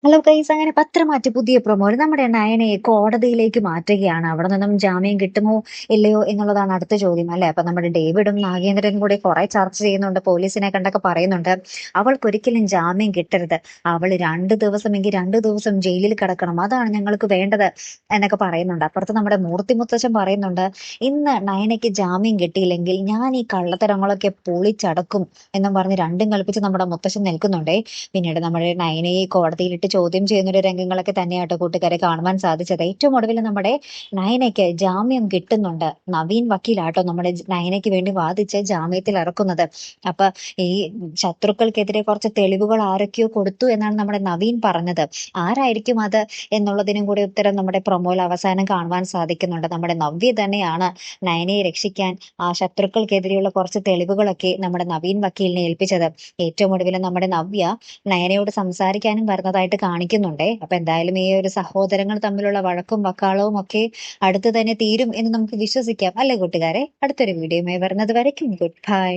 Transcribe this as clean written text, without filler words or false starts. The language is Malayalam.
ഹലോ ഗൈസ്, അങ്ങനെ പത്രം മാറ്റി പുതിയ പ്രൊമോ നമ്മുടെ നയനയെ കോടതിയിലേക്ക് മാറ്റുകയാണ്. അവിടെ നിന്നും ജാമ്യം കിട്ടുമോ ഇല്ലയോ എന്നുള്ളതാണ് അടുത്ത ചോദ്യം, അല്ലെ? അപ്പൊ നമ്മുടെ ഡേവിഡും നാഗേന്ദ്രനും കൂടി കുറെ ചർച്ച ചെയ്യുന്നുണ്ട്, പോലീസിനെ കണ്ടൊക്കെ പറയുന്നുണ്ട് അവൾക്കൊരിക്കലും ജാമ്യം കിട്ടരുത്, അവൾ 2 ദിവസമെങ്കിൽ 2 ദിവസം ജയിലിൽ കിടക്കണം, അതാണ് ഞങ്ങൾക്ക് വേണ്ടത് എന്നൊക്കെ പറയുന്നുണ്ട്. അപ്പുറത്ത് നമ്മുടെ മൂർത്തി മുത്തച്ഛൻ പറയുന്നുണ്ട്, ഇന്ന് നയനയ്ക്ക് ജാമ്യം കിട്ടിയില്ലെങ്കിൽ ഞാൻ ഈ കള്ളത്തരങ്ങളൊക്കെ പൊളിച്ചടക്കും എന്നും പറഞ്ഞ് രണ്ടും കൽപ്പിച്ച് നമ്മുടെ മുത്തച്ഛൻ നിൽക്കുന്നുണ്ടേ. പിന്നീട് നമ്മുടെ നയനയെ കോടതിയിലിട്ട് ചോദ്യം ചെയ്യുന്ന ഒരു രംഗങ്ങളൊക്കെ തന്നെയാട്ടോ കൂട്ടുകാരെ കാണുവാൻ സാധിച്ചത്. ഏറ്റവും ഒടുവിൽ നമ്മുടെ നയനയ്ക്ക് ജാമ്യം കിട്ടുന്നുണ്ട്. നവീൻ വക്കീലാട്ടോ നമ്മുടെ നയനയ്ക്ക് വേണ്ടി വാദിച്ച് ജാമ്യത്തിൽ ഇറക്കുന്നത്. അപ്പൊ ഈ ശത്രുക്കൾക്കെതിരെ കുറച്ച് തെളിവുകൾ ആരൊക്കെയോ കൊടുത്തു എന്നാണ് നമ്മുടെ നവീൻ പറഞ്ഞത്. ആരായിരിക്കും അത് എന്നുള്ളതിനും കൂടി ഉത്തരം നമ്മുടെ പ്രൊമോയിൽ അവസാനം കാണുവാൻ സാധിക്കുന്നുണ്ട്. നമ്മുടെ നവ്യ തന്നെയാണ് നയനയെ രക്ഷിക്കാൻ ആ ശത്രുക്കൾക്കെതിരെയുള്ള കുറച്ച് തെളിവുകളൊക്കെ നമ്മുടെ നവീൻ വക്കീലിനെ ഏൽപ്പിച്ചത്. ഏറ്റവും ഒടുവിൽ നമ്മുടെ നവ്യ നയനയോട് സംസാരിക്കാനും വരുന്നതായിട്ട് കാണിക്കുന്നുണ്ടേ. അപ്പൊ എന്തായാലും ഈ ഒരു സഹോദരങ്ങൾ തമ്മിലുള്ള വഴക്കും വക്കാളവും ഒക്കെ അടുത്ത് തന്നെ തീരും എന്ന് നമുക്ക് വിശ്വസിക്കാം, അല്ലെ കൂട്ടുകാരെ? അടുത്തൊരു വീഡിയോയുമായി വരുന്നത് വരയ്ക്കും ഗുഡ് ബൈ.